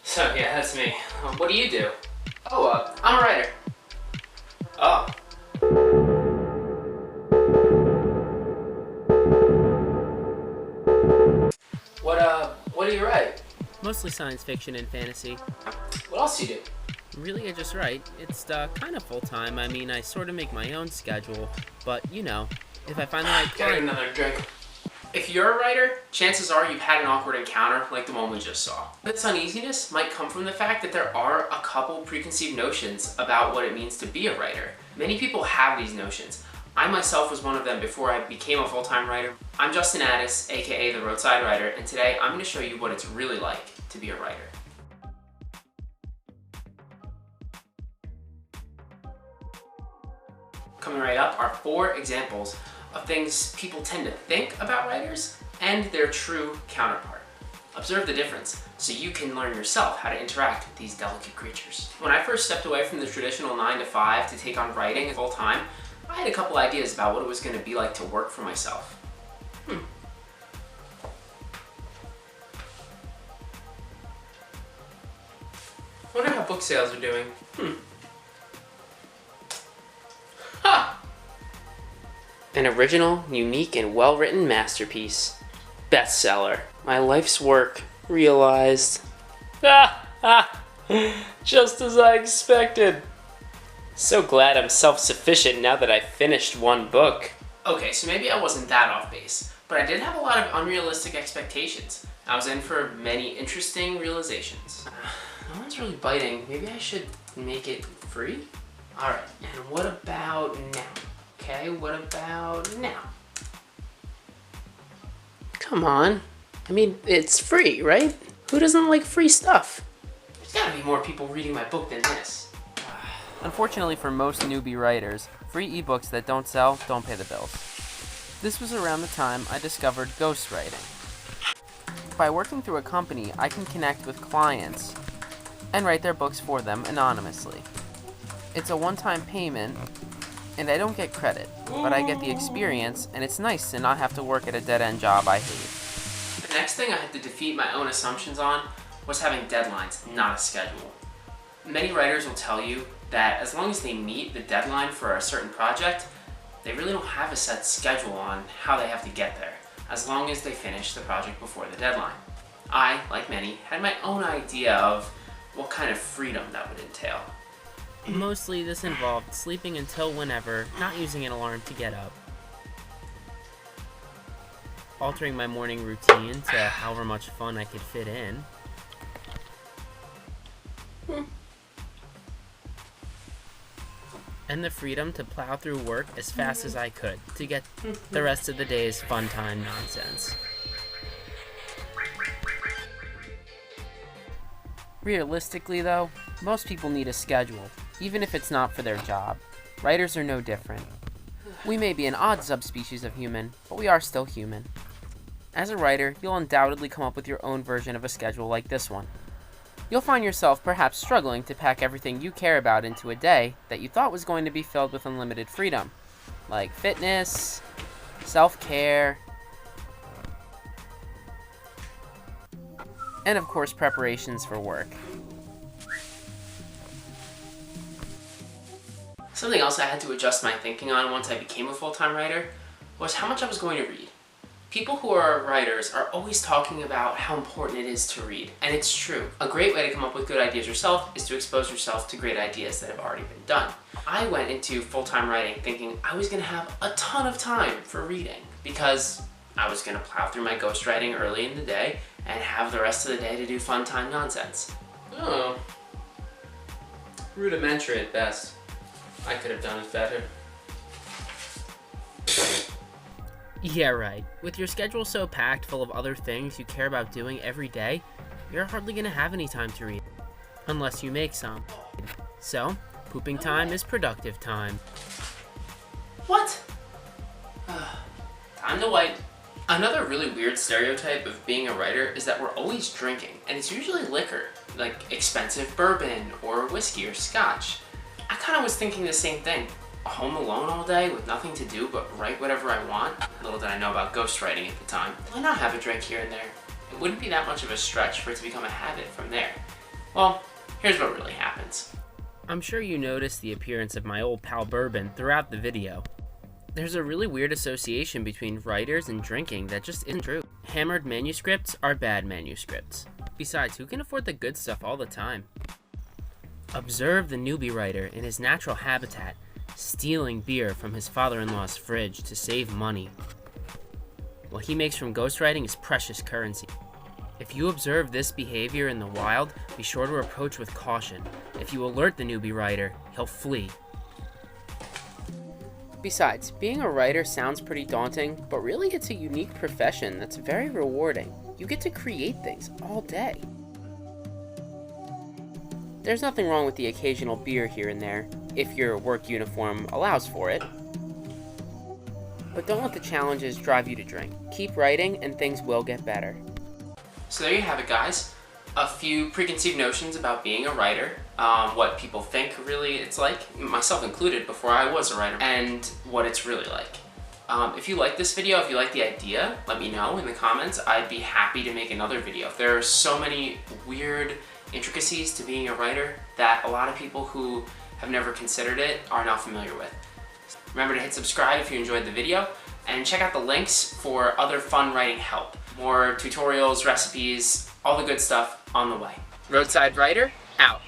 So yeah, that's me. What do you do? Oh, I'm a writer. Oh. What do you write? Mostly science fiction and fantasy. What else do you do? Really, I just write. It's kind of full-time. I mean, I sort of make my own schedule, but you know, if I find the right Getting client... another drink. If you're a writer, chances are you've had an awkward encounter like the one we just saw. This uneasiness might come from the fact that there are a couple preconceived notions about what it means to be a writer. Many people have these notions. I myself was one of them before I became a full-time writer. I'm Justin Addis, aka the Roadside Writer, and today I'm going to show you what it's really like to be a writer. Coming right up are 4 examples of things people tend to think about writers and their true counterpart. Observe the difference so you can learn yourself how to interact with these delicate creatures. When I first stepped away from the traditional 9 to 5 to take on writing full time, I had a couple ideas about what it was going to be like to work for myself. Wonder how book sales are doing. An original, unique, and well-written masterpiece. Bestseller. My life's work realized. Just as I expected. So glad I'm self-sufficient now that I've finished one book. Okay, so maybe I wasn't that off base, but I did have a lot of unrealistic expectations. I was in for many interesting realizations. No one's really biting. Maybe I should make it free? Alright, and what about now? Okay, what about now? Come on. I mean, it's free, right? Who doesn't like free stuff? There's gotta be more people reading my book than this. Unfortunately for most newbie writers, free ebooks that don't sell don't pay the bills. This was around the time I discovered ghostwriting. By working through a company, I can connect with clients and write their books for them anonymously. It's a one-time payment, and I don't get credit, but I get the experience, and it's nice to not have to work at a dead-end job I hate. The next thing I had to defeat my own assumptions on was having deadlines, not a schedule. Many writers will tell you that as long as they meet the deadline for a certain project, they really don't have a set schedule on how they have to get there, as long as they finish the project before the deadline. I, like many, had my own idea of what kind of freedom that would entail. Mostly this involved sleeping until whenever, not using an alarm to get up. Altering my morning routine to however much fun I could fit in. And the freedom to plow through work as fast as I could to get the rest of the day's fun time nonsense. Realistically though, most people need a schedule, even if it's not for their job. Writers are no different. We may be an odd subspecies of human, but we are still human. As a writer, you'll undoubtedly come up with your own version of a schedule like this one. You'll find yourself perhaps struggling to pack everything you care about into a day that you thought was going to be filled with unlimited freedom, like fitness, self-care, and of course preparations for work. Something else I had to adjust my thinking on once I became a full-time writer was how much I was going to read. People who are writers are always talking about how important it is to read, and it's true. A great way to come up with good ideas yourself is to expose yourself to great ideas that have already been done. I went into full-time writing thinking I was going to have a ton of time for reading because I was going to plow through my ghostwriting early in the day and have the rest of the day to do fun time nonsense. Oh, rudimentary at best. I could have done it better. Yeah, right. With your schedule so packed full of other things you care about doing every day, you're hardly gonna have any time to read. Unless you make some. So, pooping time is productive time. What? Time to wipe. Another really weird stereotype of being a writer is that we're always drinking, and it's usually liquor, like expensive bourbon or whiskey or scotch. I kind of was thinking the same thing. Home alone all day with nothing to do but write whatever I want. Little did I know about ghostwriting at the time. Why not have a drink here and there? It wouldn't be that much of a stretch for it to become a habit from there. Well, here's what really happens. I'm sure you noticed the appearance of my old pal Bourbon throughout the video. There's a really weird association between writers and drinking that just isn't true. Hammered manuscripts are bad manuscripts. Besides, who can afford the good stuff all the time? Observe the newbie writer in his natural habitat, stealing beer from his father-in-law's fridge to save money. What he makes from ghostwriting is precious currency. If you observe this behavior in the wild, be sure to approach with caution. If you alert the newbie writer, he'll flee. Besides, being a writer sounds pretty daunting, but really it's a unique profession that's very rewarding. You get to create things all day. There's nothing wrong with the occasional beer here and there, if your work uniform allows for it. But don't let the challenges drive you to drink. Keep writing and things will get better. So there you have it, guys. A few preconceived notions about being a writer, what people think really it's like, myself included before I was a writer, and what it's really like. If you like this video, if you like the idea, let me know in the comments. I'd be happy to make another video. There are so many weird intricacies to being a writer that a lot of people who have never considered it are now familiar with. Remember to hit subscribe if you enjoyed the video, and check out the links for other fun writing help. More tutorials, recipes, all the good stuff on the way. Roadside Writer, out.